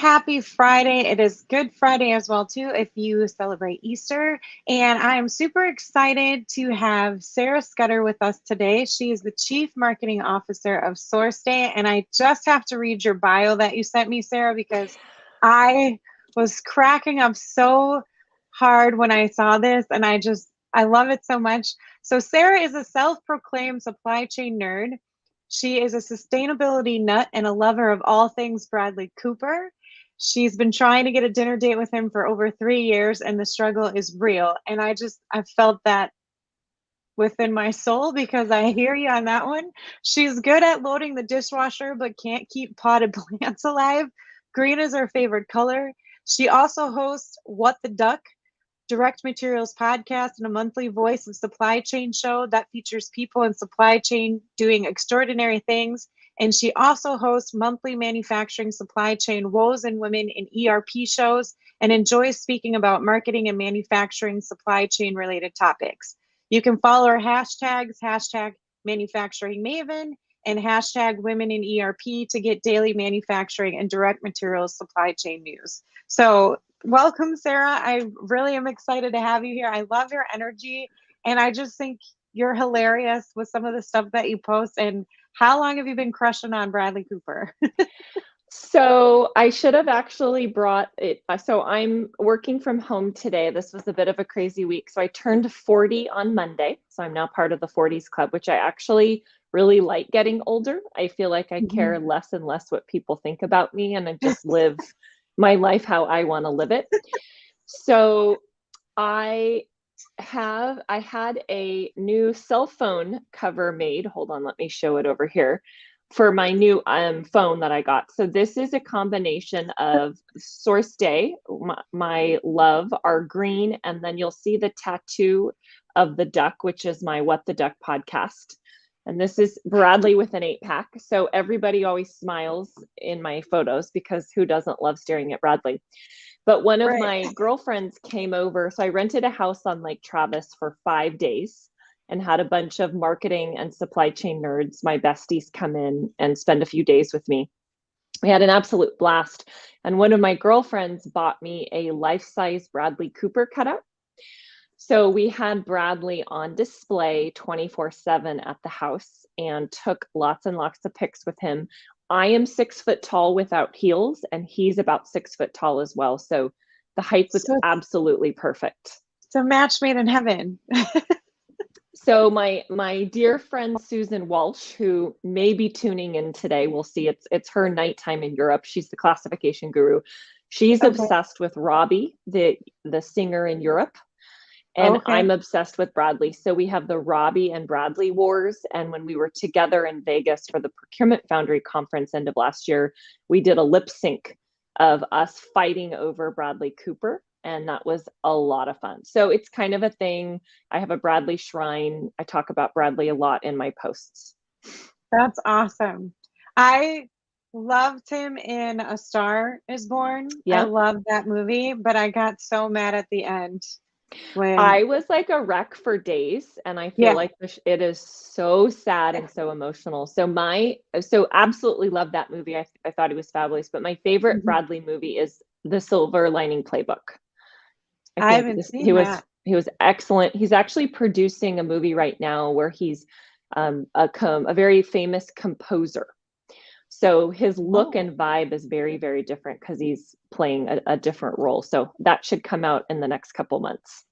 happy Friday. It is Good Friday as well too if you celebrate Easter. And I am super excited to have Sarah Scudder with us today. She is the Chief Marketing Officer of SourceDay. And I just have to read your bio that you sent me, Sarah, because I was cracking up so hard when I saw this, and I love it so much. So Sarah is a self-proclaimed supply chain nerd. She is a sustainability nut and a lover of all things Bradley Cooper. She's been trying to get a dinner date with him for over 3 years, and the struggle is real. And I felt that within my soul because I hear you on that one. She's good at loading the dishwasher, but can't keep potted plants alive. Green is her favorite color. She also hosts What the Duck, Direct Materials podcast, and a monthly Voice of Supply Chain show that features people in supply chain doing extraordinary things. And she also hosts monthly manufacturing supply chain Woes and Women in ERP shows and enjoys speaking about marketing and manufacturing supply chain related topics. You can follow her hashtags, hashtag manufacturing Maven and hashtag women in ERP to get daily manufacturing and direct materials supply chain news. So welcome, Sarah. I really am excited to have you here. I love your energy, and I just think you're hilarious with some of the stuff that you post. And how long have you been crushing on Bradley Cooper? So I should have actually brought it. So I'm working from home today. This was a bit of a crazy week. So I turned 40 on Monday. So I'm now part of the 40s club, which I actually really like getting older. I feel like I care less and less what people think about me, and I just live my life how I want to live it. So I had a new cell phone cover made. Hold on, let me show it over here for my new phone that I got. So this is a combination of SourceDay, my love, our green, and then you'll see the tattoo of the duck, which is my What the Duck podcast. And this is Bradley with an 8-pack. So everybody always smiles in my photos because who doesn't love staring at Bradley? But one of my girlfriends came over. So I rented a house on Lake Travis for 5 days and had a bunch of marketing and supply chain nerds, my besties, come in and spend a few days with me. We had an absolute blast. And one of my girlfriends bought me a life-size Bradley Cooper cutout. So we had Bradley on display 24/7 at the house and took lots and lots of pics with him. I am 6 foot tall without heels, and he's about 6 foot tall as well. So the height was absolutely perfect. It's a match made in heaven. So my dear friend Susan Walsh, who may be tuning in today, we'll see. It's her nighttime in Europe. She's the classification guru. She's obsessed with Robbie, the singer in Europe. And I'm obsessed with Bradley. So we have the Robbie and Bradley wars. And when we were together in Vegas for the Procurement Foundry conference end of last year, we did a lip sync of us fighting over Bradley Cooper. And that was a lot of fun. So it's kind of a thing. I have a Bradley shrine. I talk about Bradley a lot in my posts. That's awesome. I loved him in A Star Is Born. Yeah. I love that movie, but I got so mad at the end. I was like a wreck for days, and I feel like it is so sad and so emotional. So absolutely love that movie. I thought he was fabulous, but my favorite Bradley movie is The Silver Lining Playbook. I haven't seen that. He was excellent. He's actually producing a movie right now where he's a very famous composer. So his look and vibe is very, very different because he's playing a different role. So that should come out in the next couple months.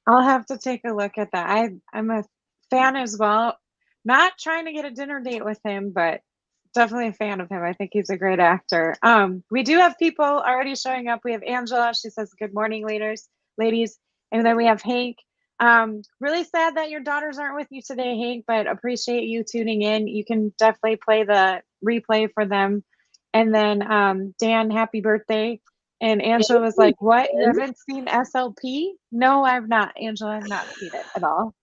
I'll have to take a look at that. I'm a fan as well. Not trying to get a dinner date with him, but definitely a fan of him. I think he's a great actor. We do have people already showing up. We have Angela. She says, "Good morning, ladies." And then we have Hank. Really sad that your daughters aren't with you today, Hank, but appreciate you tuning in. You can definitely play the replay for them. And then Dan, happy birthday. And Angela was like, "What? You haven't seen SLP?" No, I've not. Angela, I've not seen it at all.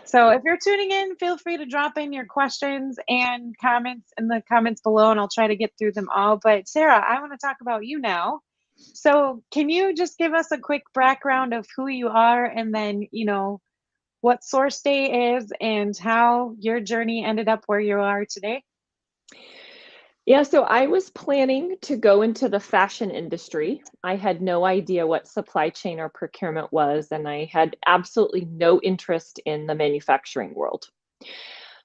So if you're tuning in, feel free to drop in your questions and comments in the comments below, and I'll try to get through them all. But Sarah, I want to talk about you now. So can you just give us a quick background of who you are, and then, what SourceDay is and how your journey ended up where you are today? Yeah, so I was planning to go into the fashion industry. I had no idea what supply chain or procurement was, and I had absolutely no interest in the manufacturing world.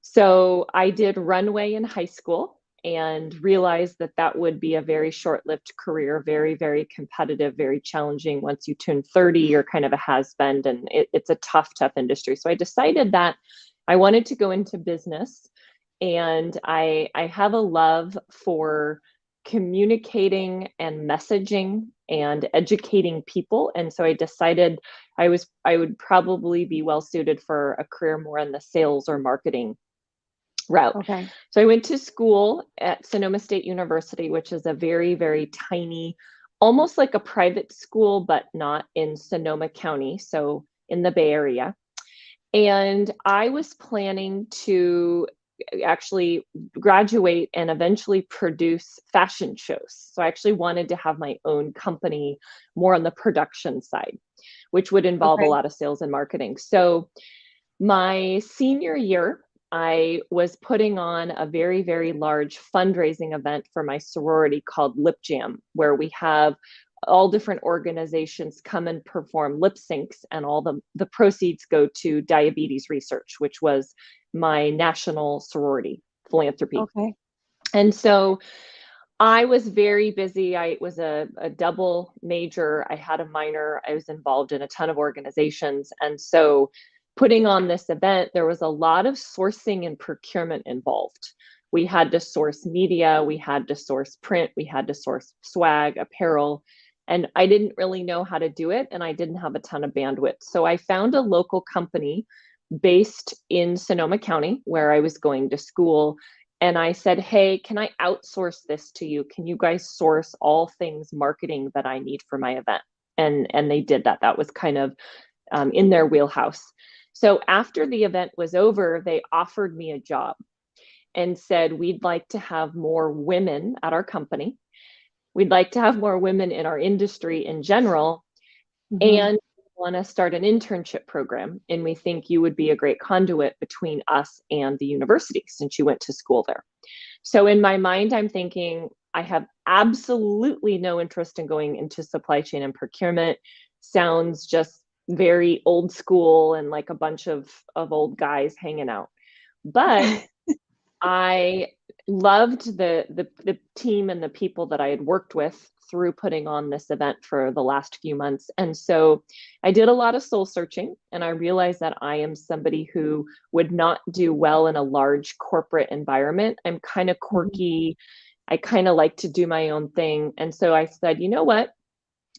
So I did runway in high school and realized that that would be a very short-lived career, very, very competitive, very challenging. Once you turn 30, you're kind of a has-been, and it's a tough, tough industry. So I decided that I wanted to go into business, and I have a love for communicating and messaging and educating people. And so I decided I would probably be well suited for a career more in the sales or marketing route. Okay. So I went to school at Sonoma State University, which is a very, very tiny, almost like a private school, but not in Sonoma County, so in the Bay Area. And I was planning to actually graduate and eventually produce fashion shows. So I actually wanted to have my own company more on the production side, which would involve a Okay. lot of sales and marketing. So my senior year, I was putting on a very, very large fundraising event for my sorority called Lip Jam, where we have all different organizations come and perform lip syncs, and all the proceeds go to diabetes research, which was my national sorority philanthropy. Okay. And so I was very busy. I was a double major. I had a minor. I was involved in a ton of organizations. And so putting on this event, there was a lot of sourcing and procurement involved. We had to source media, we had to source print, we had to source swag, apparel, and I didn't really know how to do it, and I didn't have a ton of bandwidth. So I found a local company based in Sonoma County where I was going to school, and I said, hey, can I outsource this to you? Can you guys source all things marketing that I need for my event? And they did that. That was kind of in their wheelhouse. So after the event was over, they offered me a job and said, we'd like to have more women at our company. We'd like to have more women in our industry in general, Hmm. and want to start an internship program. And we think you would be a great conduit between us and the university since you went to school there. So in my mind, I'm thinking, I have absolutely no interest in going into supply chain and procurement. Sounds just very old school and like a bunch of old guys hanging out. But I loved the team and the people that I had worked with through putting on this event for the last few months. And so I did a lot of soul searching, and I realized that I am somebody who would not do well in a large corporate environment. I'm kind of quirky. I kind of like to do my own thing. And so I said, you know what?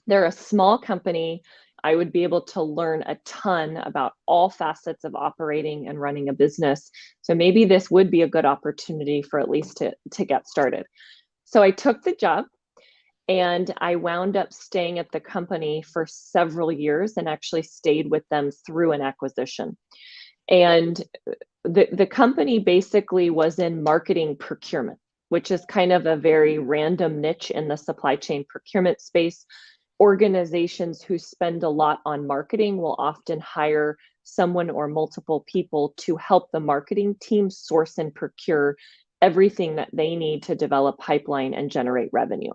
They're a small company. I would be able to learn a ton about all facets of operating and running a business. So maybe this would be a good opportunity for at least to get started. So I took the job, and I wound up staying at the company for several years and actually stayed with them through an acquisition. And the company basically was in marketing procurement, which is kind of a very random niche in the supply chain procurement space. Organizations who spend a lot on marketing will often hire someone or multiple people to help the marketing team source and procure everything that they need to develop pipeline and generate revenue.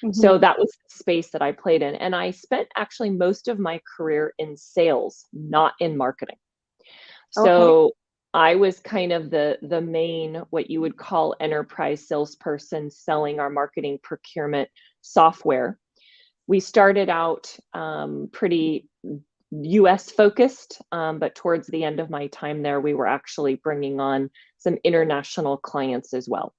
Hmm. So that was the space that I played in. And I spent actually most of my career in sales, not in marketing. Okay. So I was kind of the main, what you would call enterprise salesperson selling our marketing procurement software. We started out pretty US focused, but towards the end of my time there, we were actually bringing on some international clients as well.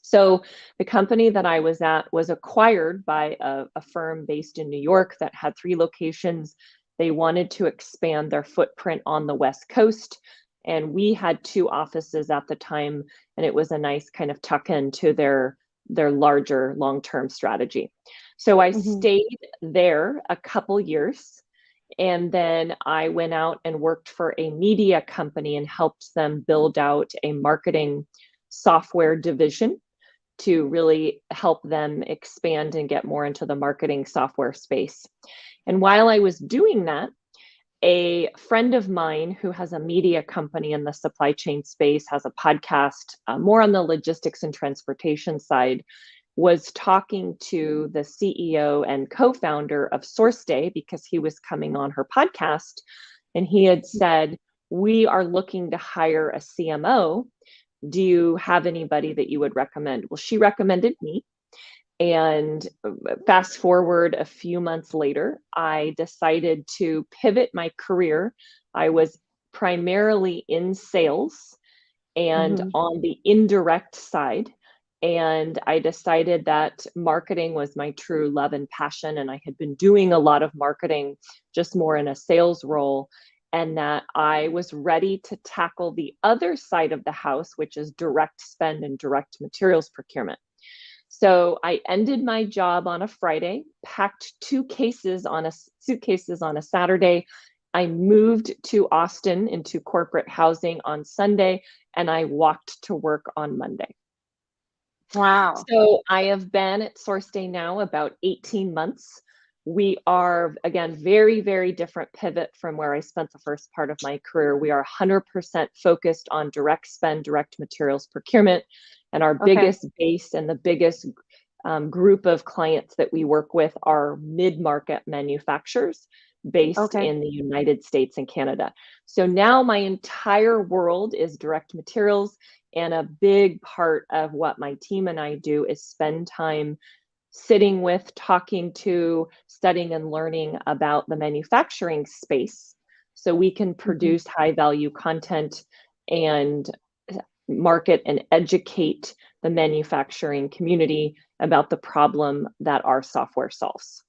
So the company that I was at was acquired by a firm based in New York that had 3 locations. They wanted to expand their footprint on the West Coast. And we had 2 offices at the time, and it was a nice kind of tuck in to their larger long-term strategy. So I Hmm. stayed there a couple years, and then I went out and worked for a media company and helped them build out a marketing software division to really help them expand and get more into the marketing software space. And while I was doing that, a friend of mine who has a media company in the supply chain space, has a podcast, more on the logistics and transportation side, was talking to the CEO and co-founder of SourceDay because he was coming on her podcast. And he had said, we are looking to hire a CMO. Do you have anybody that you would recommend? Well, she recommended me. And fast forward a few months later, I decided to pivot my career. I was primarily in sales and on the indirect side. And I decided that marketing was my true love and passion. And I had been doing a lot of marketing, just more in a sales role. And that I was ready to tackle the other side of the house, which is direct spend and direct materials procurement. So I ended my job on a Friday, packed suitcases on a Saturday. I moved to Austin into corporate housing on Sunday, and I walked to work on Monday. Wow. So I have been at SourceDay now about 18 months. We are, again, very, very different pivot from where I spent the first part of my career. We are 100% focused on direct spend, direct materials procurement. And our biggest base and the biggest group of clients that we work with are mid-market manufacturers based in the United States and Canada. So now my entire world is direct materials. And a big part of what my team and I do is spend time sitting with, talking to, studying and learning about the manufacturing space so we can produce high value content and market and educate the manufacturing community about the problem that our software solves.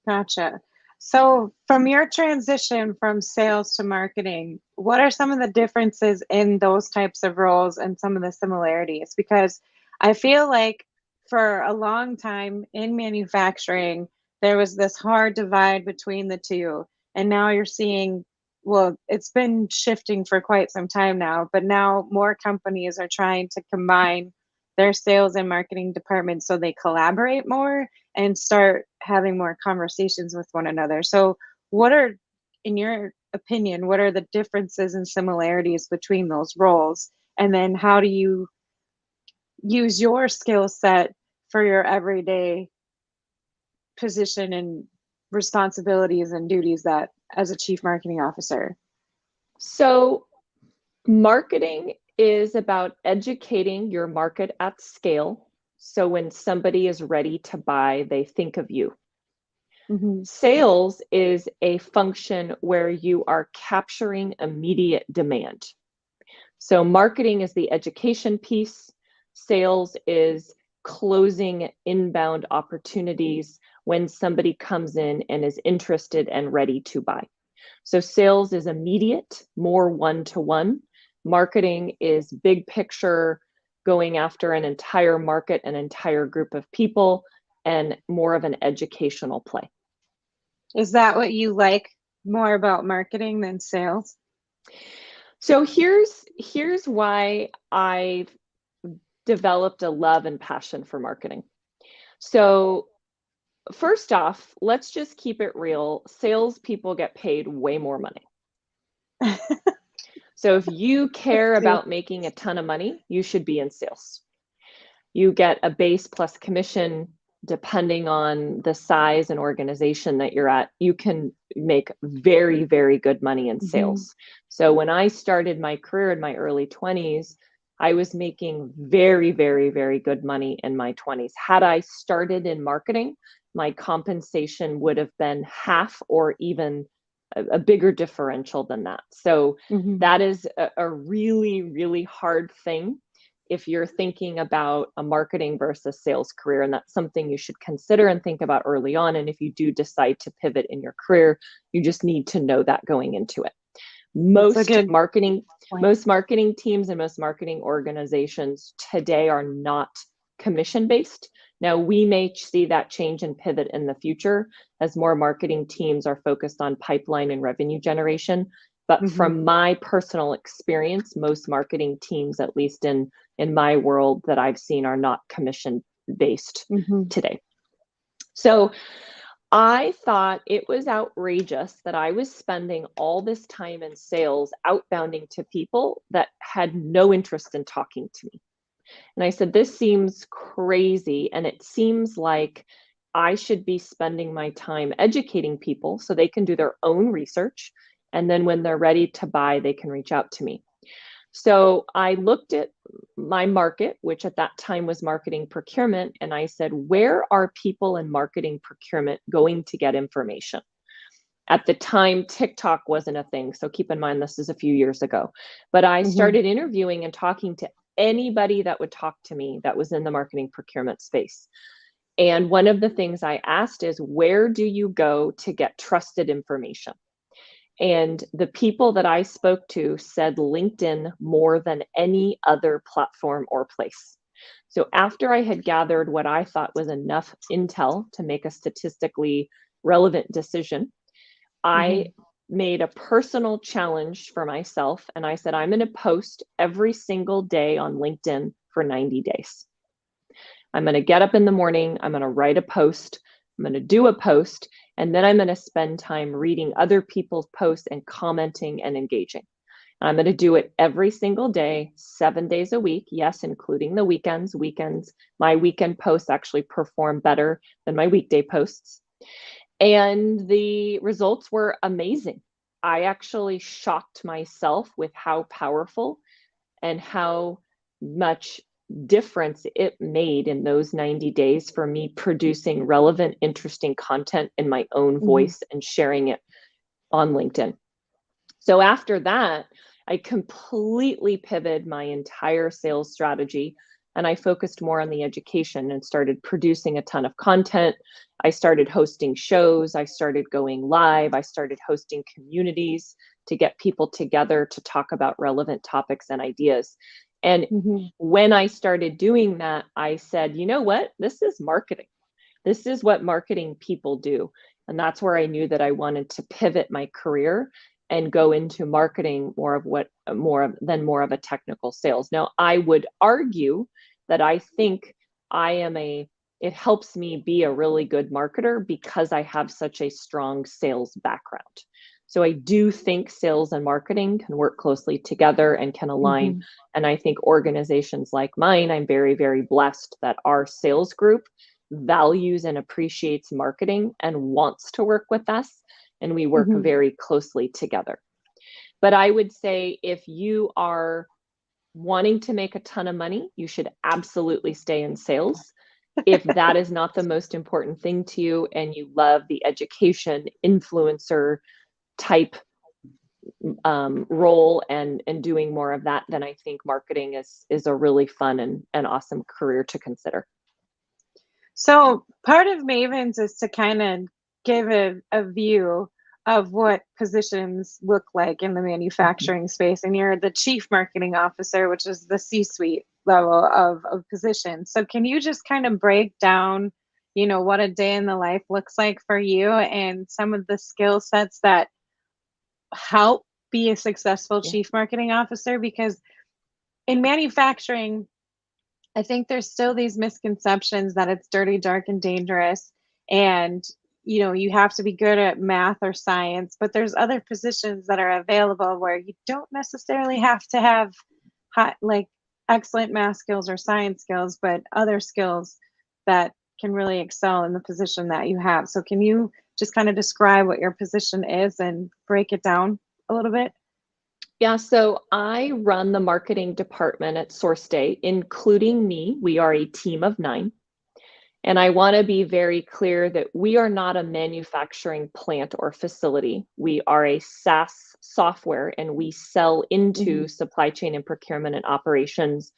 Gotcha. So from your transition from sales to marketing, what are some of the differences in those types of roles and some of the similarities? Because I feel like for a long time in manufacturing, there was this hard divide between the two. And now you're seeing, well, it's been shifting for quite some time now, but now more companies are trying to combine their sales and marketing departments so they collaborate more and start having more conversations with one another. So what are, in your opinion, what are the differences and similarities between those roles? And then how do you use your skill set for your everyday position and responsibilities and duties that as a chief marketing officer? So marketing is about educating your market at scale. So when somebody is ready to buy, they think of you. Sales is a function where you are capturing immediate demand. So marketing is the education piece. Sales is closing inbound opportunities when somebody comes in and is interested and ready to buy. So sales is immediate, more one-to-one. Marketing is big picture, going after an entire market, an entire group of people, and more of an educational play. Is that what you like more about marketing than sales? So here's why I've developed a love and passion for marketing. So first off, let's just keep it real. Salespeople get paid way more money. So if you care about making a ton of money, you should be in sales. You get a base plus commission depending on the size and organization that you're at. You can make very, very good money in sales. So when I started my career in my early 20s, I was making very, very, very good money in my 20s. Had I started in marketing, my compensation would have been half or even a bigger differential than that. So that is a really, really hard thing if you're thinking about a marketing versus sales career. And that's something you should consider and think about early on. And if you do decide to pivot in your career, you just need to know that going into it. Most marketing teams and most marketing organizations today are not commission-based. Now, we may see that change and pivot in the future as more marketing teams are focused on pipeline and revenue generation. But from my personal experience, most marketing teams, at least in my world that I've seen, are not commission-based today. So I thought it was outrageous that I was spending all this time in sales outbounding to people that had no interest in talking to me. And I said, this seems crazy. And it seems like I should be spending my time educating people so they can do their own research. And then when they're ready to buy, they can reach out to me. So I looked at my market, which at that time was marketing procurement, and I said, where are people in marketing procurement going to get information? At the time, TikTok wasn't a thing. So keep in mind, this is a few years ago. But I started interviewing and talking to anybody that would talk to me that was in the marketing procurement space. And one of the things I asked is, where do you go to get trusted information? And the people that I spoke to said LinkedIn more than any other platform or place. So after I had gathered what I thought was enough intel to make a statistically relevant decision, I made a personal challenge for myself. And I said, I'm going to post every single day on LinkedIn for 90 days. I'm going to get up in the morning. I'm going to write a post. I'm going to do a post. And then I'm going to spend time reading other people's posts and commenting and engaging. I'm going to do it every single day, 7 days a week. Yes, including the weekends. My weekend posts actually perform better than my weekday posts. And the results were amazing. I actually shocked myself with how powerful and how much difference it made in those 90 days for me producing relevant, interesting content in my own voice and sharing it on LinkedIn. So after that, I completely pivoted my entire sales strategy and I focused more on the education and started producing a ton of content. I started hosting shows. I started going live. I started hosting communities to get people together to talk about relevant topics and ideas. And when I started doing that, I said, you know what? This is marketing. This is what marketing people do. And that's where I knew that I wanted to pivot my career and go into marketing more of a technical sales. Now, I would argue that I think it helps me be a really good marketer because I have such a strong sales background. So I do think sales and marketing can work closely together and can align. And I think organizations like mine, I'm very, very blessed that our sales group values and appreciates marketing and wants to work with us. And we work very closely together. But I would say if you are wanting to make a ton of money, you should absolutely stay in sales. If that is not the most important thing to you and you love the education influencer type role and doing more of that, then I think marketing is a really fun and awesome career to consider. So part of Mavens is to kind of give a view of what positions look like in the manufacturing space. And you're the chief marketing officer, which is the C-suite level of position. So can you just kind of break down, what a day in the life looks like for you and some of the skill sets that help be a successful chief marketing officer? Because in manufacturing, I think there's still these misconceptions that it's dirty, dark, and dangerous. And, you have to be good at math or science, but there's other positions that are available where you don't necessarily have to have excellent math skills or science skills, but other skills that can really excel in the position that you have. So can you just kind of describe what your position is and break it down a little bit? Yeah, so I run the marketing department at SourceDay, including me. We are a team of 9. And I want to be very clear that we are not a manufacturing plant or facility. We are a SaaS software and we sell into supply chain and procurement and operations.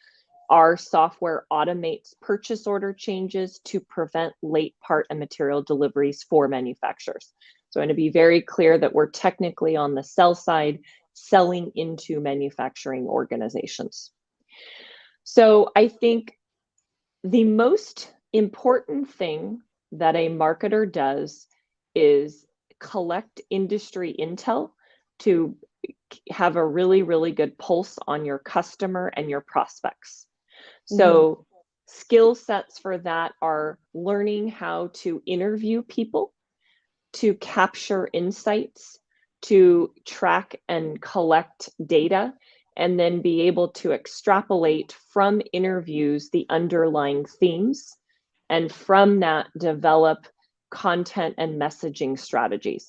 Our software automates purchase order changes to prevent late part and material deliveries for manufacturers. So I want to be very clear that we're technically on the sell side, selling into manufacturing organizations. So I think the most important thing that a marketer does is collect industry intel to have a really, really good pulse on your customer and your prospects. So skill sets for that are learning how to interview people, to capture insights, to track and collect data, and then be able to extrapolate from interviews the underlying themes, and from that develop content and messaging strategies.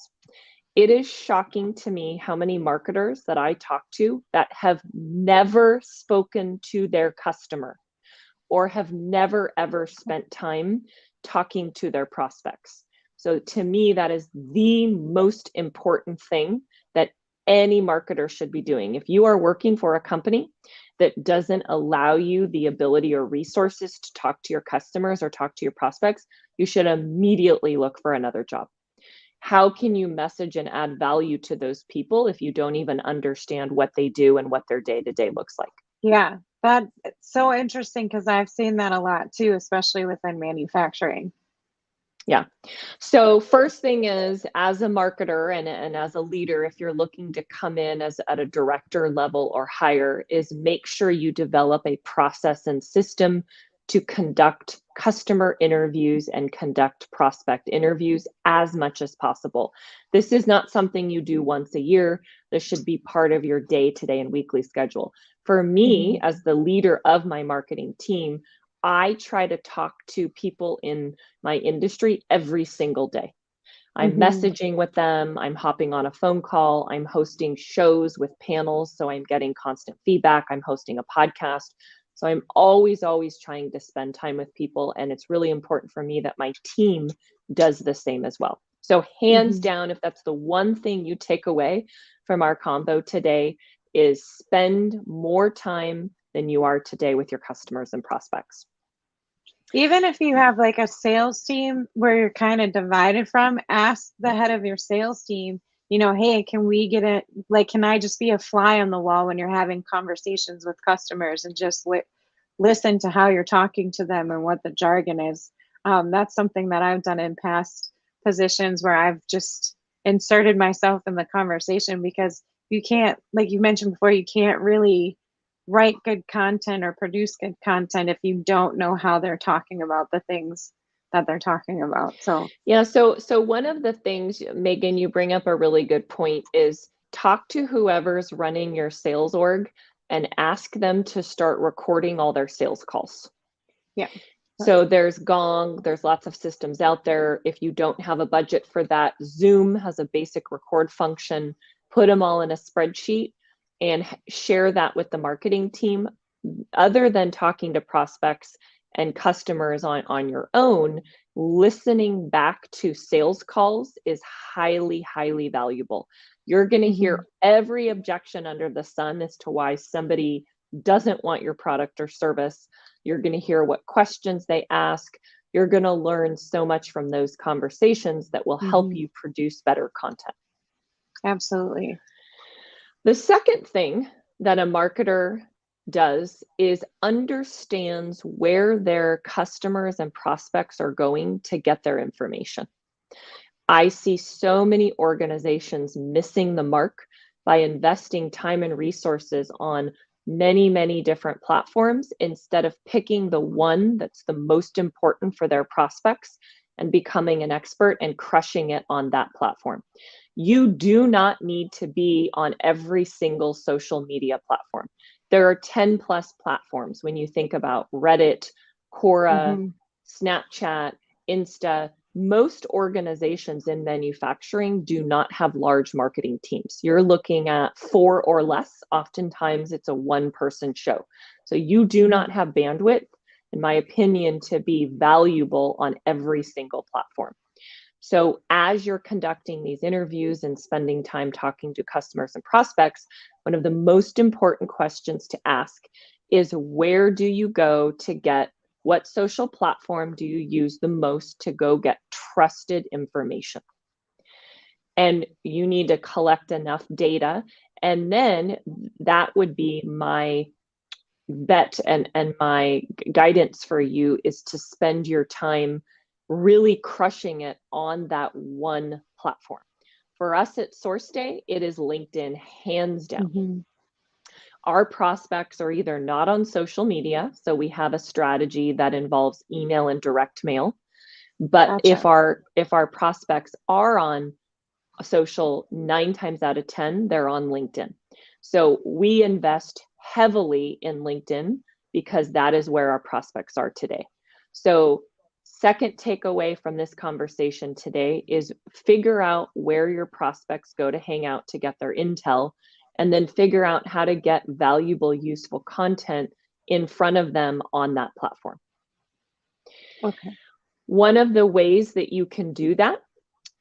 It is shocking to me how many marketers that I talk to that have never spoken to their customer or have never ever spent time talking to their prospects. So to me, that is the most important thing that any marketer should be doing. If you are working for a company that doesn't allow you the ability or resources to talk to your customers or talk to your prospects, you should immediately look for another job. How can you message and add value to those people if you don't even understand what they do and what their day-to-day looks like? Yeah, that's so interesting because I've seen that a lot too, especially within manufacturing. Yeah. So first thing is, as a marketer and as a leader, if you're looking to come in as at a director level or higher, is make sure you develop a process and system to conduct customer interviews and conduct prospect interviews as much as possible. This is not something you do once a year. This should be part of your day-to-day and weekly schedule. For me, as the leader of my marketing team, I try to talk to people in my industry every single day. I'm messaging with them, I'm hopping on a phone call, I'm hosting shows with panels, so I'm getting constant feedback, I'm hosting a podcast. So I'm always trying to spend time with people, and it's really important for me that my team does the same as well. So hands down, if that's the one thing you take away from our combo today, is spend more time than you are today with your customers and prospects. Even if you have like a sales team where you're kind of divided from, ask the head of your sales team, you know, hey, can we get it? Like, can I just be a fly on the wall when you're having conversations with customers and just listen to how you're talking to them and what the jargon is? That's something that I've done in past positions where I've just inserted myself in the conversation because you can't, like you mentioned before, you can't really write good content or produce good content if you don't know how they're talking about the things that they're talking about. So yeah, so one of the things, Meaghan, you bring up a really good point, is talk to whoever's running your sales org and ask them to start recording all their sales calls. yeah. So there's Gong, there's lots of systems out there. If you don't have a budget for that, Zoom has a basic record function. Put them all in a spreadsheet and share that with the marketing team. Other than talking to prospects and customers on your own, listening back to sales calls is highly valuable. You're going to hear every objection under the sun as to why somebody doesn't want your product or service. You're going to hear what questions they ask. You're going to learn so much from those conversations that will help you produce better content. Absolutely. The second thing that a marketer does is understands where their customers and prospects are going to get their information. I see so many organizations missing the mark by investing time and resources on many different platforms instead of picking the one that's the most important for their prospects and becoming an expert and crushing it on that platform. You do not need to be on every single social media platform. There are 10 plus platforms when you think about Reddit, Quora, Snapchat, Insta. Most organizations in manufacturing do not have large marketing teams. You're looking at 4 or less. Oftentimes it's a one-person show. So you do not have bandwidth, in my opinion, to be valuable on every single platform. So as you're conducting these interviews and spending time talking to customers and prospects, one of the most important questions to ask is, where do you go to get, what social platform do you use the most to go get trusted information? And you need to collect enough data. And then that would be my bet and my guidance for you, is to spend your time really crushing it on that one platform. For us at SourceDay, it is LinkedIn, hands down. Our prospects are either not on social media, so we have a strategy that involves email and direct mail. But Gotcha. if our prospects are on social, 9 times out of 10, they're on LinkedIn. So we invest heavily in LinkedIn because that is where our prospects are today. So second takeaway from this conversation today is figure out where your prospects go to hang out to get their intel, and then figure out how to get valuable, useful content in front of them on that platform. Okay. One of the ways that you can do that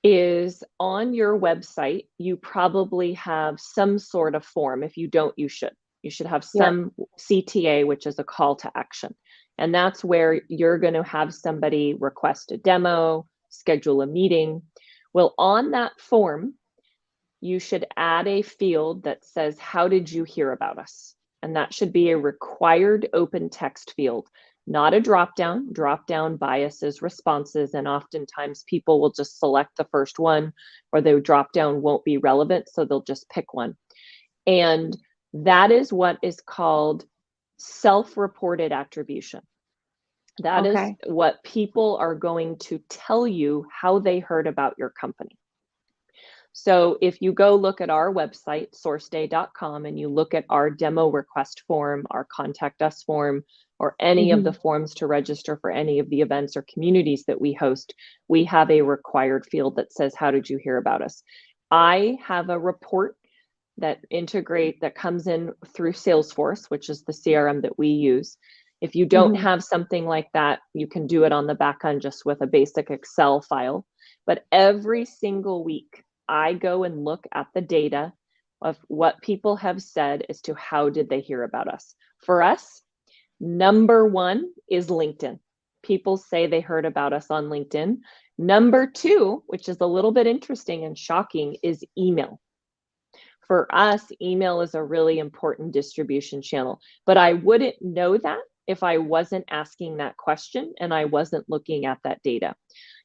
is on your website, you probably have some sort of form. If you don't, you should. You should have Yep. some CTA, which is a call to action. And that's where you're going to have somebody request a demo, schedule a meeting. Well, on that form, you should add a field that says, how did you hear about us? And that should be a required open text field, not a drop down. Drop down biases responses, and oftentimes people will just select the first one, or the drop down won't be relevant, so they'll just pick one. And that is what is called self-reported attribution. That is Okay. what people are going to tell you how they heard about your company. So if you go look at our website, sourceday.com, and you look at our demo request form, our contact us form, or any of the forms to register for any of the events or communities that we host, we have a required field that says, how did you hear about us? I have a report that comes in through Salesforce, which is the CRM that we use. If you don't have something like that, you can do it on the back end just with a basic Excel file. But every single week, I go and look at the data of what people have said as to how did they hear about us. For us, number one is LinkedIn. People say they heard about us on LinkedIn. Number two, which is a little bit interesting and shocking, is email. For us, email is a really important distribution channel, but I wouldn't know that if I wasn't asking that question and I wasn't looking at that data.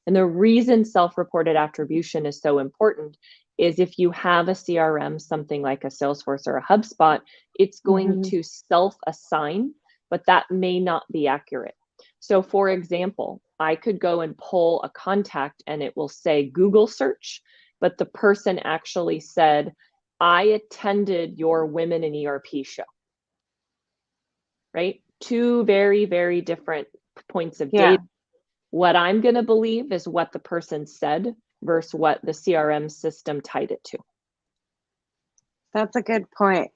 And the reason self-reported attribution is so important is if you have a CRM, something like a Salesforce or a HubSpot, it's going to self-assign, but that may not be accurate. So for example, I could go and pull a contact and it will say Google search, but the person actually said, I attended your Women in ERP show, right? Two very, very different points of Yeah. data. What I'm going to believe is what the person said versus what the CRM system tied it to. That's a good point.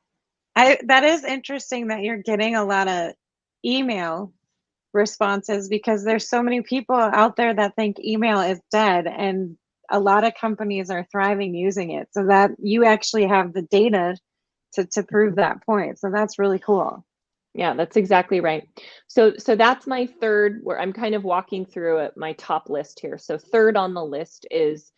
That is interesting that you're getting a lot of email responses, because there's so many people out there that think email is dead, and a lot of companies are thriving using it. So that you actually have the data to prove that point. So that's really cool. Yeah, that's exactly right. So that's my third, where I'm kind of walking through it, my top list here. So third on the list is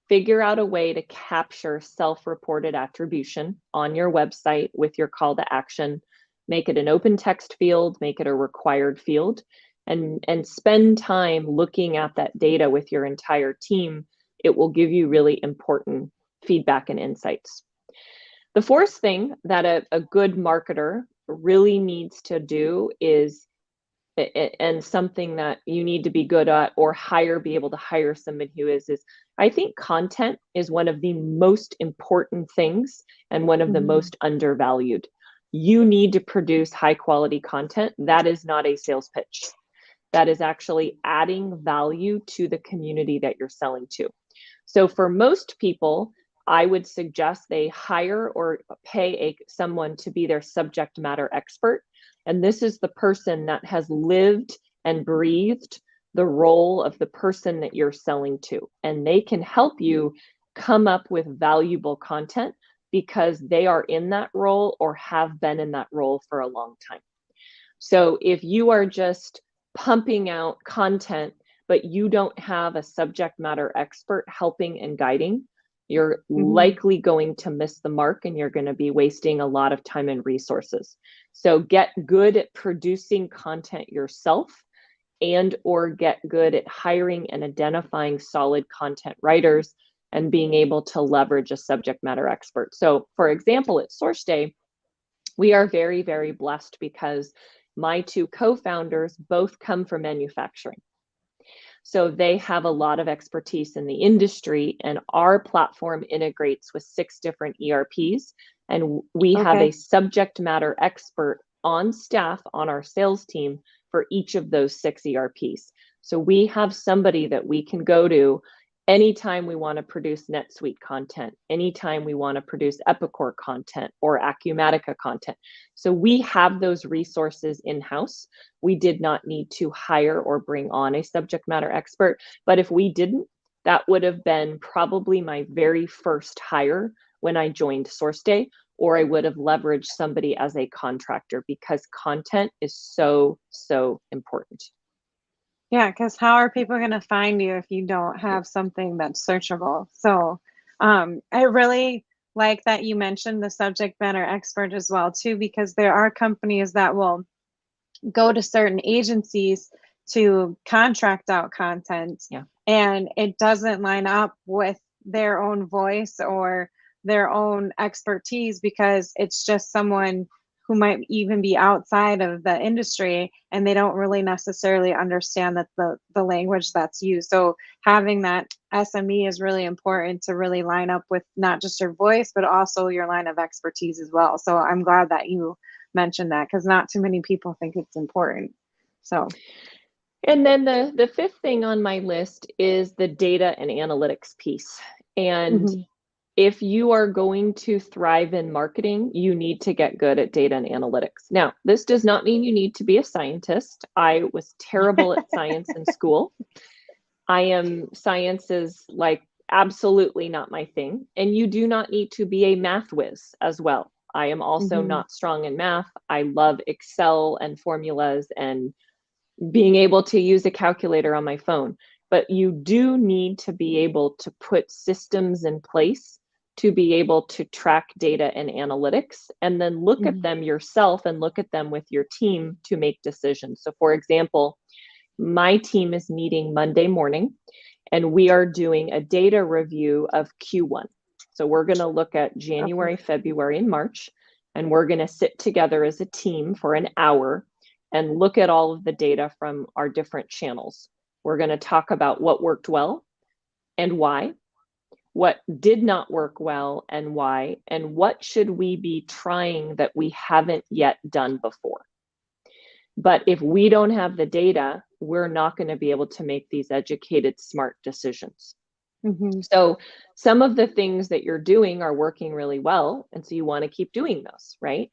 figure out a way to capture self-reported attribution on your website with your call to action. Make it an open text field, make it a required field, and spend time looking at that data with your entire team. It will give you really important feedback and insights. The fourth thing that a good marketer really needs to do is, and something that you need to be good at or be able to hire somebody who is I think content is one of the most important things and one of the most undervalued. You need to produce high quality content. That is not a sales pitch. That is actually adding value to the community that you're selling to. So for most people, I would suggest they hire or pay someone to be their subject matter expert. And this is the person that has lived and breathed the role of the person that you're selling to. And they can help you come up with valuable content because they are in that role or have been in that role for a long time. So if you are just pumping out content, but you don't have a subject matter expert helping and guiding, you're likely going to miss the mark and you're going to be wasting a lot of time and resources. So get good at producing content yourself, and or get good at hiring and identifying solid content writers and being able to leverage a subject matter expert. So for example, at SourceDay, we are very, very blessed because my two co-founders both come from manufacturing. So they have a lot of expertise in the industry, and our platform integrates with 6 different ERPs. And we have a subject matter expert on staff on our sales team for each of those 6 ERPs. So we have somebody that we can go to anytime we want to produce NetSuite content, anytime we want to produce Epicor content or Acumatica content. So we have those resources in-house. We did not need to hire or bring on a subject matter expert, but if we didn't, that would have been probably my very first hire when I joined SourceDay, or I would have leveraged somebody as a contractor, because content is so, so important. Yeah, because how are people going to find you if you don't have something that's searchable? So I really like that you mentioned the subject matter expert as well, too, because there are companies that will go to certain agencies to contract out content, and it doesn't line up with their own voice or their own expertise, because it's just someone who might even be outside of the industry, and they don't really necessarily understand that the language that's used. So having that SME is really important to really line up with not just your voice, but also your line of expertise as well. So I'm glad that you mentioned that, because not too many people think it's important. So, and then the 5th thing on my list is the data and analytics piece. And if you are going to thrive in marketing, you need to get good at data and analytics. Now, this does not mean you need to be a scientist. I was terrible at science in school. Science is like absolutely not my thing. And you do not need to be a math whiz as well. I am also not strong in math. I love Excel and formulas and being able to use a calculator on my phone. But you do need to be able to put systems in place to be able to track data and analytics, and then look at them yourself and look at them with your team to make decisions. So for example, my team is meeting Monday morning, and we are doing a data review of Q1. So we're going to look at January, February, and March, and we're going to sit together as a team for an hour and look at all of the data from our different channels. We're going to talk about what worked well and why, what did not work well and why, and what should we be trying that we haven't yet done before. But if we don't have the data, we're not going to be able to make these educated, smart decisions. So some of the things that you're doing are working really well, and so you want to keep doing those, right?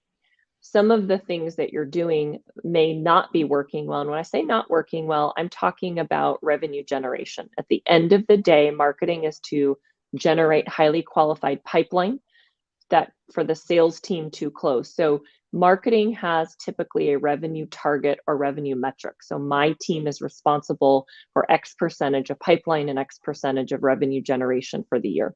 Some of the things that you're doing may not be working well. And when I say not working well, I'm talking about revenue generation. At the end of the day, marketing is to generate highly qualified pipeline that for the sales team to close. So marketing has typically a revenue target or revenue metric. So my team is responsible for X percentage of pipeline and X percentage of revenue generation for the year.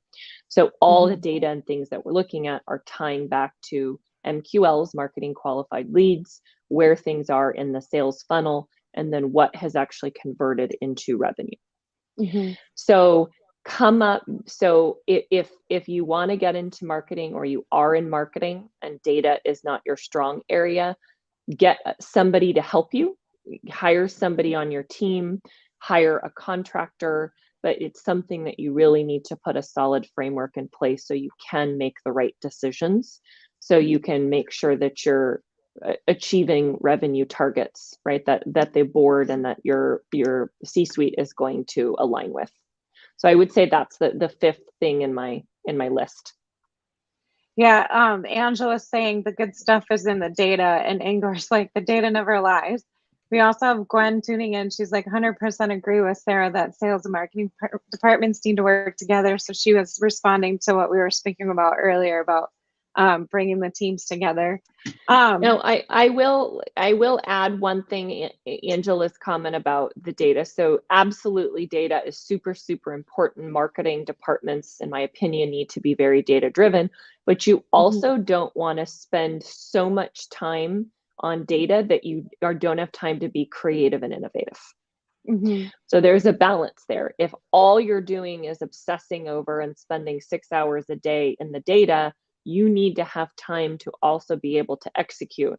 So all the data and things that we're looking at are tying back to MQLs, marketing qualified leads, where things are in the sales funnel, and then what has actually converted into revenue. So if you want to get into marketing, or you are in marketing and data is not your strong area, get somebody to help you. Hire somebody on your team, hire a contractor, but it's something that you really need to put a solid framework in place so you can make the right decisions, so you can make sure that you're achieving revenue targets, right? That the board and that your C-suite is going to align with. So I would say that's the 5th thing in my list. Yeah, Angela's saying the good stuff is in the data, and Ingor's like, the data never lies. We also have Gwen tuning in. She's like 100% agree with Sarah that sales and marketing departments need to work together. So she was responding to what we were speaking about earlier about bringing the teams together. Now, I will add one thing, Angela's comment about the data. So absolutely, data is super, super important. Marketing departments, in my opinion, need to be very data driven, but you also don't want to spend so much time on data that you don't have time to be creative and innovative. So there's a balance there. If all you're doing is obsessing over and spending 6 hours a day in the data, you need to have time to also be able to execute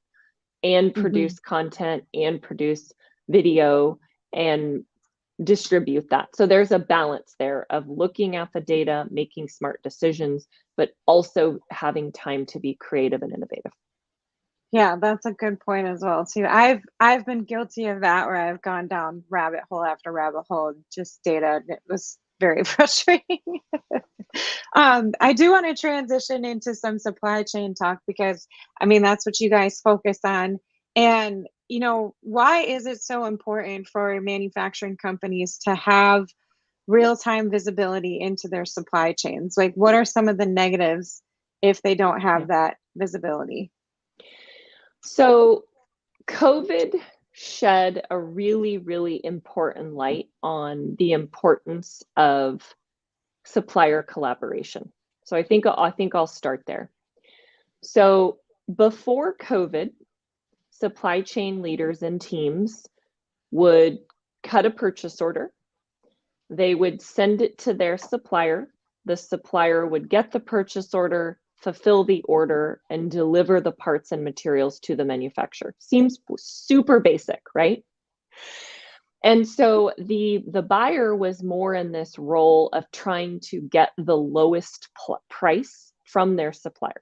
and produce content and produce video and distribute that. So there's a balance there of looking at the data, making smart decisions, but also having time to be creative and innovative. Yeah, that's a good point as well too. I've been guilty of that where I've gone down rabbit hole after rabbit hole, just data, and it was very frustrating. I do want to transition into some supply chain talk because I mean that's what you guys focus on. And why is it so important for manufacturing companies to have real-time visibility into their supply chains? Like, what are some of the negatives if they don't have that visibility? So COVID shed a really, really important light on the importance of supplier collaboration. So I think I'll start there. So before COVID, supply chain leaders and teams would cut a purchase order. They would send it to their supplier. The supplier would get the purchase order, fulfill the order, and deliver the parts and materials to the manufacturer. Seems super basic, right? And so the buyer was more in this role of trying to get the lowest price from their supplier.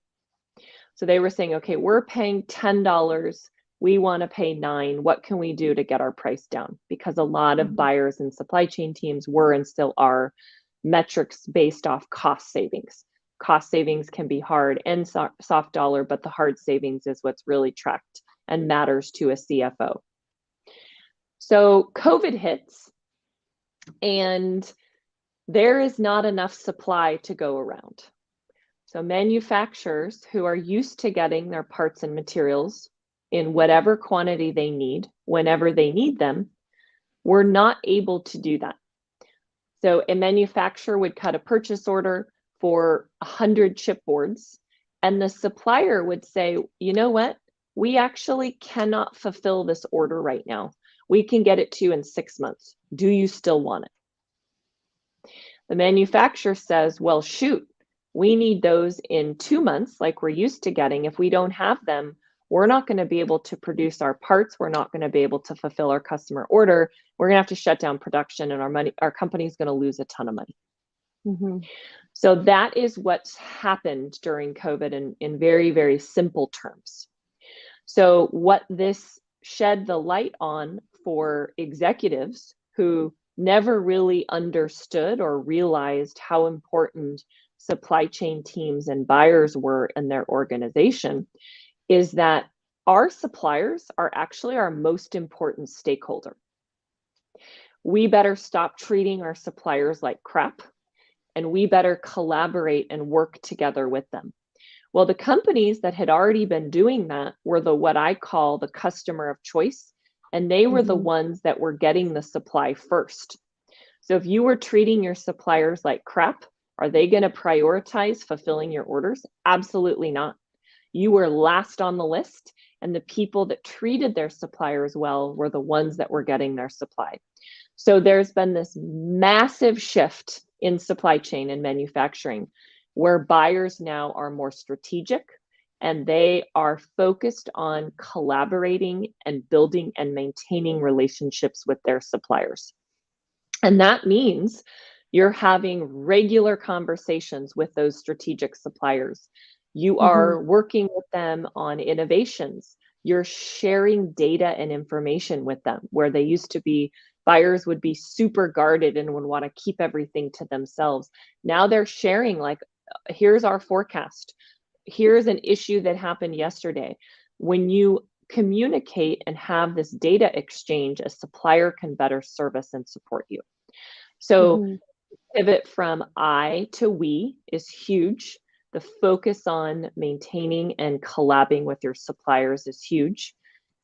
So they were saying, okay, we're paying $10. We want to pay $9. What can we do to get our price down? Because a lot of buyers and supply chain teams were and still are metrics based off cost savings. Cost savings can be hard and soft dollar, but the hard savings is what's really tracked and matters to a CFO. So COVID hits and there is not enough supply to go around. So manufacturers who are used to getting their parts and materials in whatever quantity they need, whenever they need them, were not able to do that. So a manufacturer would cut a purchase order for 100 chipboards, and the supplier would say, you know what? We actually cannot fulfill this order right now. We can get it to you in 6 months. Do you still want it? The manufacturer says, well, shoot, we need those in 2 months like we're used to getting. If we don't have them, we're not going to be able to produce our parts. We're not going to be able to fulfill our customer order. We're going to have to shut down production and our company is going to lose a ton of money. So that is what's happened during COVID in very, very simple terms. So what this shed the light on for executives who never really understood or realized how important supply chain teams and buyers were in their organization is that our suppliers are actually our most important stakeholder. We better stop treating our suppliers like crap, and we better collaborate and work together with them. Well, the companies that had already been doing that were what I call the customer of choice, and they were the ones that were getting the supply first. So if you were treating your suppliers like crap, are they going to prioritize fulfilling your orders? Absolutely not. You were last on the list, and the people that treated their suppliers well were the ones that were getting their supply. So there's been this massive shift in supply chain and manufacturing where buyers now are more strategic and they are focused on collaborating and building and maintaining relationships with their suppliers. And that means you're having regular conversations with those strategic suppliers. You are working with them on innovations. You're sharing data and information with them where they used to be, buyers would be super guarded and would want to keep everything to themselves. Now they're sharing, like, here's our forecast. Here's an issue that happened yesterday. When you communicate and have this data exchange, a supplier can better service and support you. So pivot from I to we is huge. The focus on maintaining and collabing with your suppliers is huge.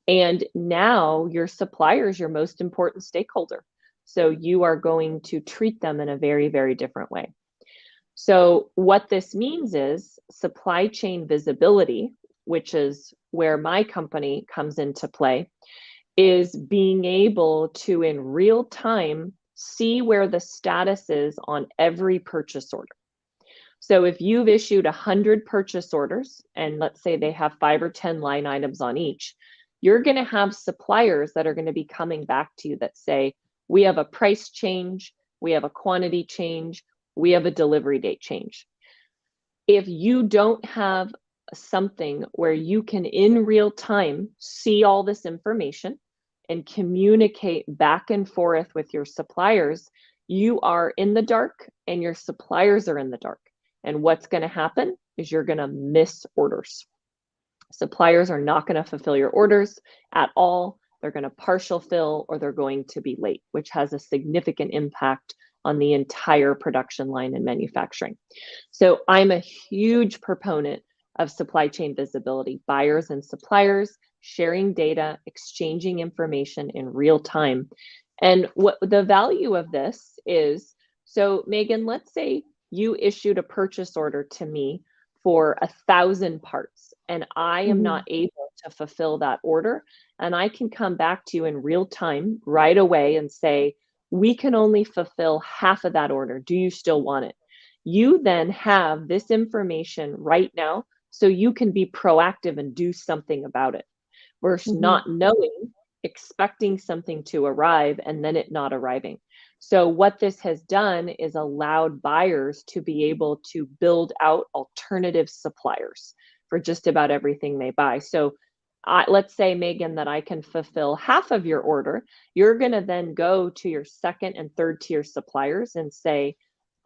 And now your supplier is your most important stakeholder. So you are going to treat them in a very, very different way. So what this means is supply chain visibility, which is where my company comes into play, is being able to in real time see where the status is on every purchase order. So if you've issued 100 purchase orders, and let's say they have 5 or 10 line items on each, you're going to have suppliers that are going to be coming back to you that say, We have a price change, we have a quantity change, we have a delivery date change. If you don't have something where you can in real time see all this information and communicate back and forth with your suppliers, you are in the dark and your suppliers are in the dark. And what's going to happen is you're going to miss orders. Suppliers are not going to fulfill your orders at all. They're going to partial fill or they're going to be late, which has a significant impact on the entire production line and manufacturing. So I'm a huge proponent of supply chain visibility, buyers and suppliers sharing data, exchanging information in real time. And what the value of this is, so Meaghan, let's say you issued a purchase order to me for 1,000 parts and I am not able to fulfill that order, and I can come back to you in real time right away and say, we can only fulfill half of that order. Do you still want it? You then have this information right now so you can be proactive and do something about it versus not knowing, expecting something to arrive and then it not arriving. So what this has done is allowed buyers to be able to build out alternative suppliers for just about everything they buy. So let's say, Meaghan, that I can fulfill half of your order. You're going to then go to your second and third tier suppliers and say,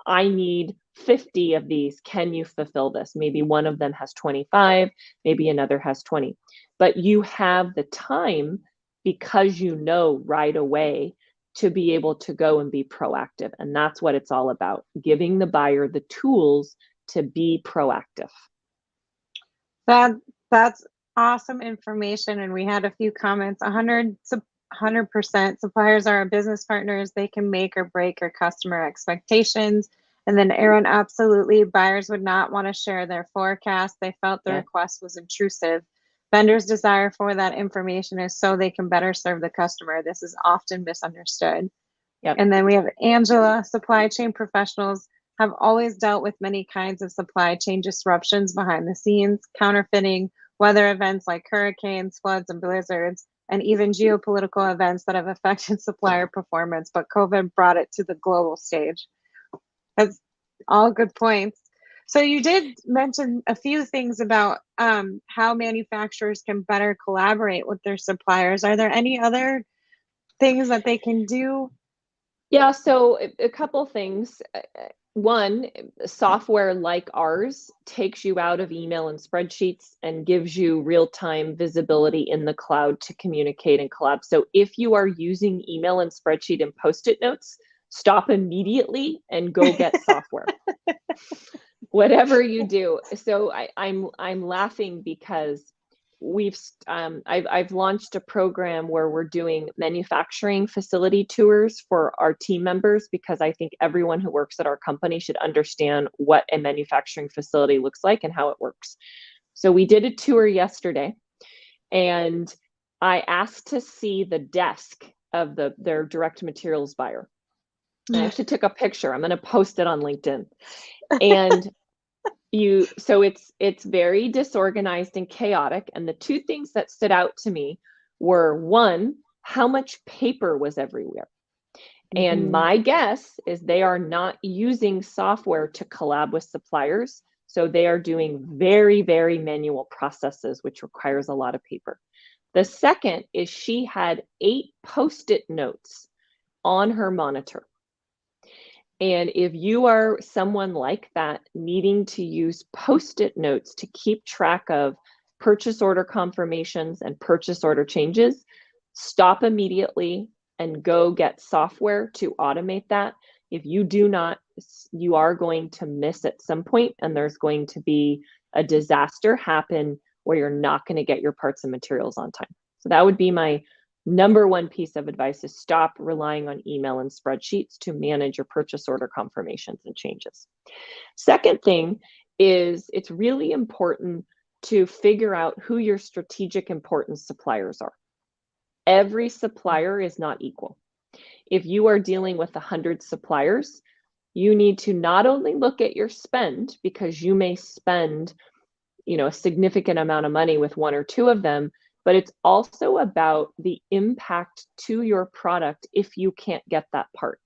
I need 50 of these. Can you fulfill this? Maybe one of them has 25, maybe another has 20. But you have the time because you know right away to be able to go and be proactive. And that's what it's all about, giving the buyer the tools to be proactive. That's awesome information. And we had a few comments. 100% suppliers are our business partners. They can make or break our customer expectations. And then Aaron, absolutely, buyers would not want to share their forecast. They felt the request was intrusive. Vendors' desire for that information is so they can better serve the customer. This is often misunderstood. And then we have Angela, supply chain professionals have always dealt with many kinds of supply chain disruptions behind the scenes, counterfeiting, weather events like hurricanes, floods, and blizzards, and even geopolitical events that have affected supplier performance, but COVID brought it to the global stage. That's all good points. So you did mention a few things about how manufacturers can better collaborate with their suppliers. Are there any other things that they can do? Yeah, so a couple things. One, software like ours takes you out of email and spreadsheets and gives you real-time visibility in the cloud to communicate and collab. So if you are using email and spreadsheet and Post-it notes, stop immediately and go get software. Whatever you do. So I'm laughing because I've launched a program where we're doing manufacturing facility tours for our team members, because I think everyone who works at our company should understand what a manufacturing facility looks like and how it works. So we did a tour yesterday and I asked to see the desk of their direct materials buyer. I actually took a picture. I'm going to post it on LinkedIn. And so it's very disorganized and chaotic. And the two things that stood out to me were, one, how much paper was everywhere. And my guess is they are not using software to collab with suppliers. So they are doing very, very manual processes, which requires a lot of paper. The second is she had 8 Post-it notes on her monitor. And if you are someone like that, needing to use Post-it notes to keep track of purchase order confirmations and purchase order changes, stop immediately and go get software to automate that. If you do not, you are going to miss at some point, and there's going to be a disaster happen where you're not going to get your parts and materials on time. So that would be my number one piece of advice, is stop relying on email and spreadsheets to manage your purchase order confirmations and changes. Second thing is, it's really important to figure out who your strategic importance suppliers are. Every supplier is not equal. If you are dealing with 100 suppliers, you need to not only look at your spend, because you may spend, a significant amount of money with 1 or 2 of them, but it's also about the impact to your product if you can't get that part.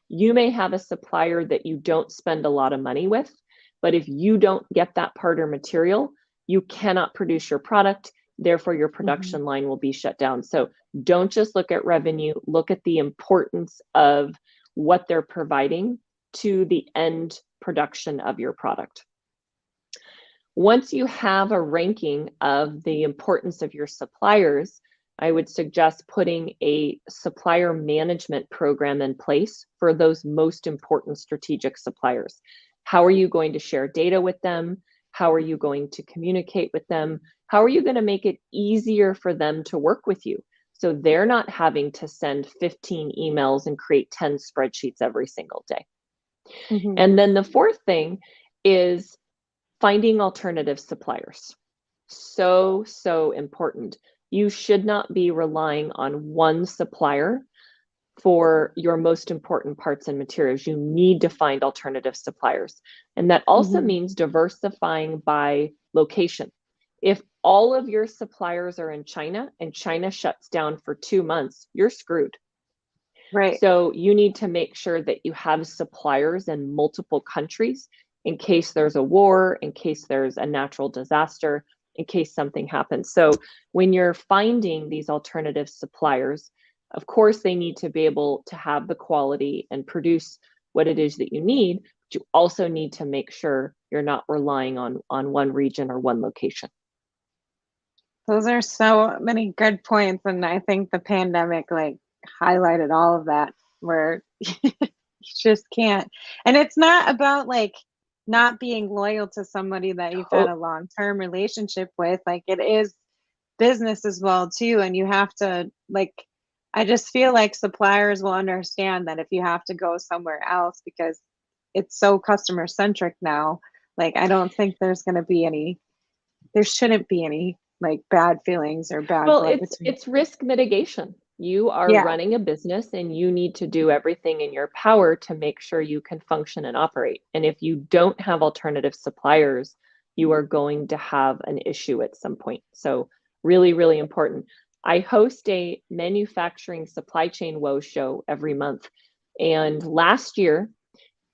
You may have a supplier that you don't spend a lot of money with, but if you don't get that part or material, you cannot produce your product. Therefore, your production line will be shut down. So don't just look at revenue, look at the importance of what they're providing to the end production of your product. Once you have a ranking of the importance of your suppliers, I would suggest putting a supplier management program in place for those most important strategic suppliers. How are you going to share data with them? How are you going to communicate with them? How are you going to make it easier for them to work with you? So they're not having to send 15 emails and create 10 spreadsheets every single day. And then the fourth thing is finding alternative suppliers. So important. You should not be relying on one supplier for your most important parts and materials. You need to find alternative suppliers. And that also means diversifying by location. If all of your suppliers are in China and China shuts down for 2 months, you're screwed. Right. So you need to make sure that you have suppliers in multiple countries in case there's a war, in case there's a natural disaster, in case something happens. So when you're finding these alternative suppliers, of course, they need to be able to have the quality and produce what it is that you need, but you also need to make sure you're not relying on one region or one location. Those are so many good points. And I think the pandemic like highlighted all of that, where you just can't. And it's not about like not being loyal to somebody that you've had a long-term relationship with. Like it is business as well too. And you have to like, I just feel like suppliers will understand that if you have to go somewhere else because it's so customer centric now, like I don't think there's going to be any, there shouldn't be any like bad feelings or bad blood between. It's risk mitigation. You are Yeah. running a business and you need to do everything in your power to make sure you can function and operate. And if you don't have alternative suppliers, you are going to have an issue at some point. So really, really important. I host a manufacturing supply chain woes show every month. And last year,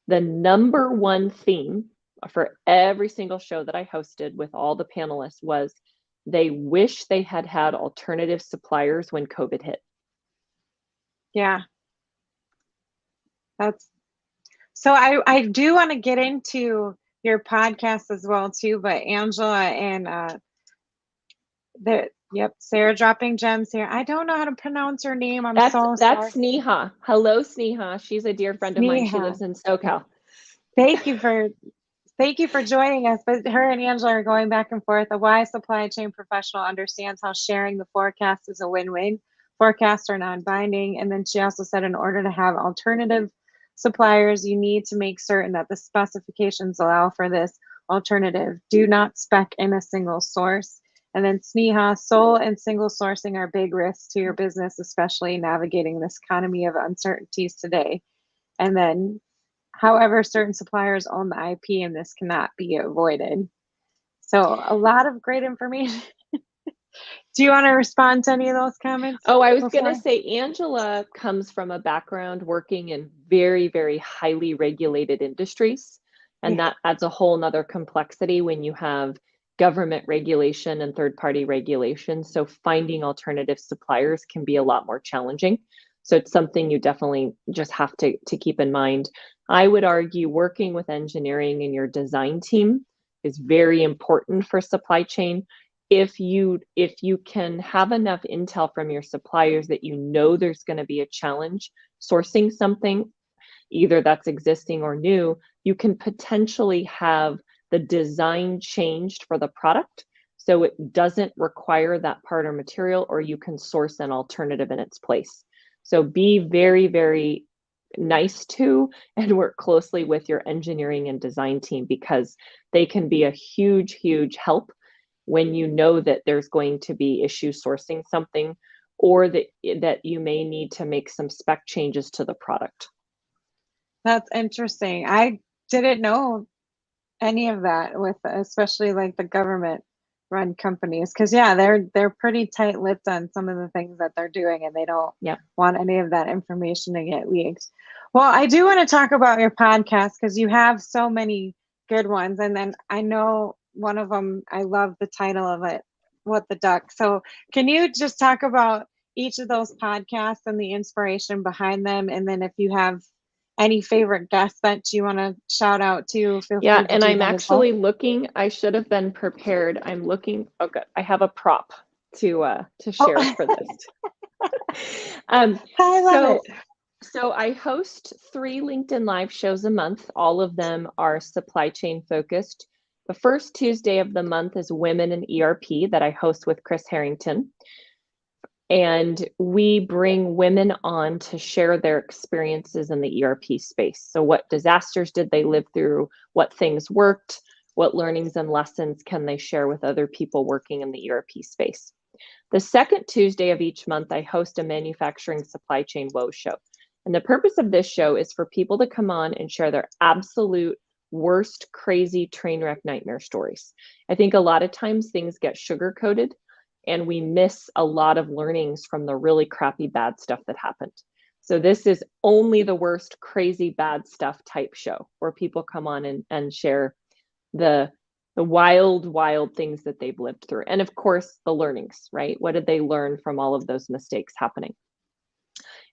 the number one theme for every single show that I hosted with all the panelists was they wish they had had alternative suppliers when COVID hit. Yeah. That's so I do want to get into your podcast as well too, but Angela and Sarah dropping gems here. I don't know how to pronounce her name. That's sorry. Sneha. Hello, Sneha. She's a dear friend of mine. She lives in SoCal. Thank you for joining us. But her and Angela are going back and forth. A wise supply chain professional understands how sharing the forecast is a win-win. Forecasts are non-binding. And then she also said in order to have alternative suppliers, you need to make certain that the specifications allow for this alternative. Do not spec in a single source. And then Sneha, sole and single sourcing are big risks to your business, especially navigating this economy of uncertainties today. And then, however, certain suppliers own the IP and this cannot be avoided. So a lot of great information. Do you want to respond to any of those comments? Oh, I was going to say Angela comes from a background working in very, very highly regulated industries. And that adds a whole nother complexity when you have government regulation and third-party regulation. So finding alternative suppliers can be a lot more challenging. So it's something you definitely just have to keep in mind. I would argue working with engineering and your design team is very important for supply chain. If you can have enough intel from your suppliers that you know there's going to be a challenge sourcing something, either that's existing or new, you can potentially have the design changed for the product so it doesn't require that part or material, or you can source an alternative in its place. So be very, very nice to and work closely with your engineering and design team because they can be a huge, huge help when you know that there's going to be issues sourcing something or that you may need to make some spec changes to the product. That's interesting. I didn't know any of that with especially like the government run companies, because yeah, they're pretty tight-lipped on some of the things that they're doing, and they don't Yep. want any of that information to get leaked. Well, I do want to talk about your podcast because you have so many good ones, and then I know one of them, I love the title of it, What the Duck. So can you just talk about each of those podcasts and the inspiration behind them, and then if you have any favorite guests that you want to shout out to, feel Yeah, free to and do I'm that as well. actually looking, I should have been prepared. I'm looking, oh good, I have a prop to share Oh, for this. Um, I love so it. so I host 3 LinkedIn Live shows a month. All of them are supply chain focused. The first Tuesday of the month is Women in ERP that I host with Chris Harrington. And we bring women on to share their experiences in the ERP space. So what disasters did they live through? What things worked? What learnings and lessons can they share with other people working in the ERP space? The second Tuesday of each month, I host a manufacturing supply chain Woes show. And the purpose of this show is for people to come on and share their absolute worst, crazy train wreck nightmare stories. I think a lot of times things get sugar coated and we miss a lot of learnings from the really crappy bad stuff that happened. So this is only the worst, crazy, bad stuff type show where people come on and share the wild things that they've lived through. And of course, the learnings, right? What did they learn from all of those mistakes happening?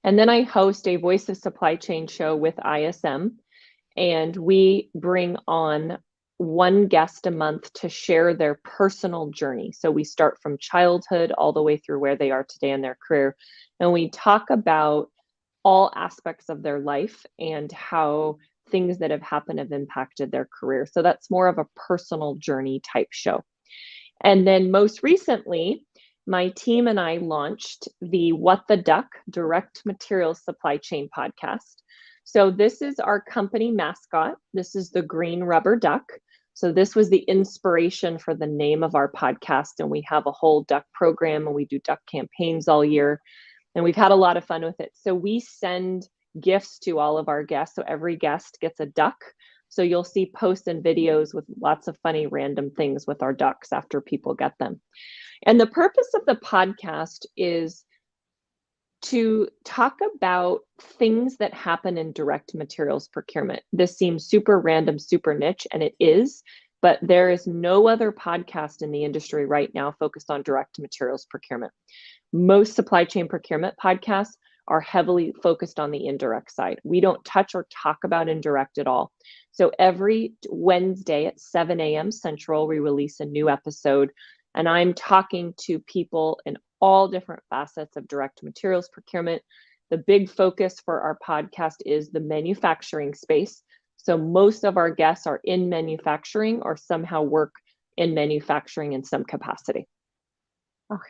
And then I host a Voice of Supply Chain show with ISM, and we bring on one guest a month to share their personal journey. So we start from childhood all the way through where they are today in their career. And we talk about all aspects of their life and how things that have happened have impacted their career. So that's more of a personal journey type show. And then most recently, my team and I launched the What the Duck Direct Materials Supply Chain podcast. So this is our company mascot. This is the green rubber duck. So this was the inspiration for the name of our podcast. And we have a whole duck program and we do duck campaigns all year. And we've had a lot of fun with it. So we send gifts to all of our guests. So every guest gets a duck. So you'll see posts and videos with lots of funny random things with our ducks after people get them. And the purpose of the podcast is to talk about things that happen in direct materials procurement. This seems super random, super niche, and it is, but there is no other podcast in the industry right now focused on direct materials procurement. Most supply chain procurement podcasts are heavily focused on the indirect side. We don't touch or talk about indirect at all. So every Wednesday at 7 a.m. Central, we release a new episode, and I'm talking to people in all different facets of direct materials procurement. The big focus for our podcast is the manufacturing space. So most of our guests are in manufacturing or somehow work in manufacturing in some capacity. Okay.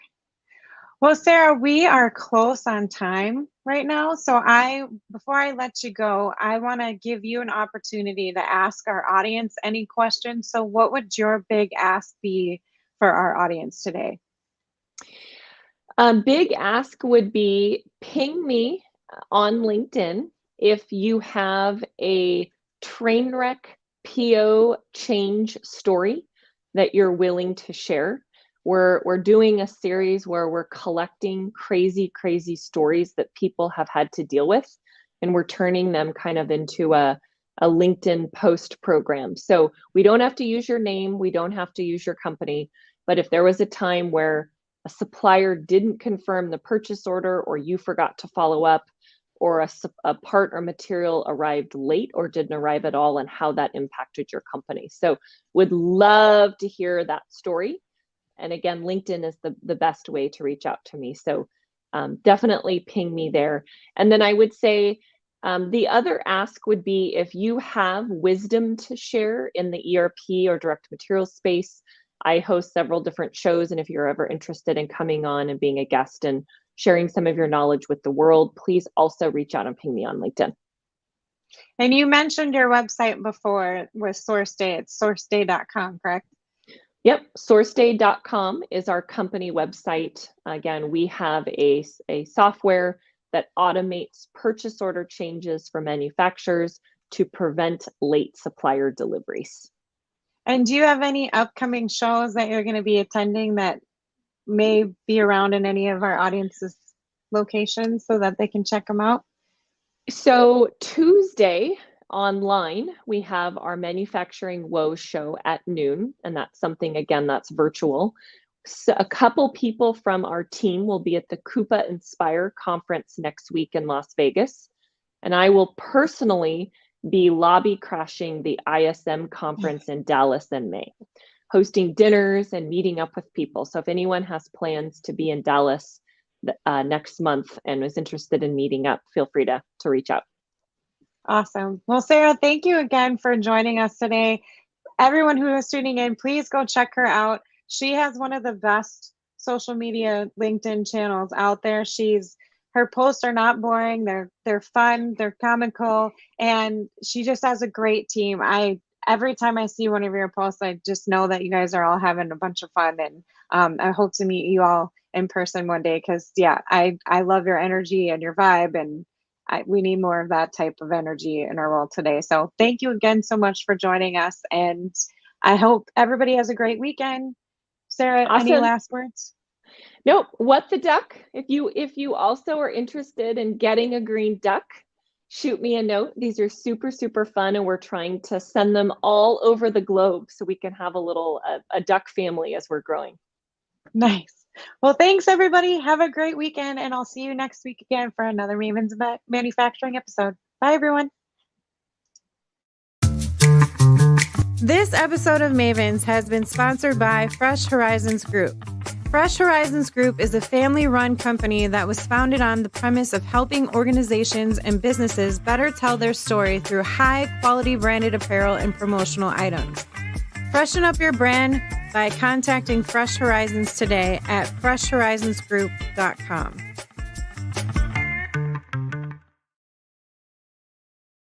Well, Sarah, we are close on time right now. So before I let you go, I want to give you an opportunity to ask our audience any questions. So what would your big ask be for our audience today? Big ask would be ping me on LinkedIn if you have a train wreck PO change story that you're willing to share. We're doing a series where we're collecting crazy stories that people have had to deal with, and we're turning them kind of into a LinkedIn post program. So we don't have to use your name, we don't have to use your company, but if there was a time where a supplier didn't confirm the purchase order, or you forgot to follow up, or a part or material arrived late or didn't arrive at all, and how that impacted your company. So would love to hear that story. And again, LinkedIn is the best way to reach out to me. So definitely ping me there. And then I would say the other ask would be if you have wisdom to share in the ERP or direct materials space. I host several different shows, and if you're ever interested in coming on and being a guest and sharing some of your knowledge with the world, please also reach out and ping me on LinkedIn. And you mentioned your website before with SourceDay. It's sourceday.com, correct? Yep, SourceDay.com is our company website. Again, we have a software that automates purchase order changes for manufacturers to prevent late supplier deliveries. And do you have any upcoming shows that you're going to be attending that may be around in any of our audience's locations so that they can check them out? So Tuesday online, we have our manufacturing Woes show at noon, and that's something, again, that's virtual. So a couple people from our team will be at the Coupa Inspire conference next week in Las Vegas, and I will personally be lobby crashing the ISM conference in Dallas in May, hosting dinners and meeting up with people. So if anyone has plans to be in Dallas next month and is interested in meeting up, feel free to reach out. Awesome. Well, Sarah, thank you again for joining us today. Everyone who is tuning in, please go check her out. She has one of the best social media LinkedIn channels out there. Her posts are not boring. They're fun, they're comical, and she just has a great team. Every time I see one of your posts, I just know that you guys are all having a bunch of fun, and I hope to meet you all in person one day, because I love your energy and your vibe, and we need more of that type of energy in our world today. So thank you again so much for joining us, and I hope everybody has a great weekend. Sarah, Awesome. Any last words? Nope. What the duck? If you also are interested in getting a green duck, shoot me a note. These are super, super fun, and we're trying to send them all over the globe so we can have a duck family as we're growing. Nice. Well, thanks everybody. Have a great weekend, and I'll see you next week again for another Mavens Manufacturing episode. Bye, everyone. This episode of Mavens has been sponsored by Fresh Horizons Group. Fresh Horizons Group is a family-run company that was founded on the premise of helping organizations and businesses better tell their story through high-quality branded apparel and promotional items. Freshen up your brand by contacting Fresh Horizons today at freshhorizonsgroup.com.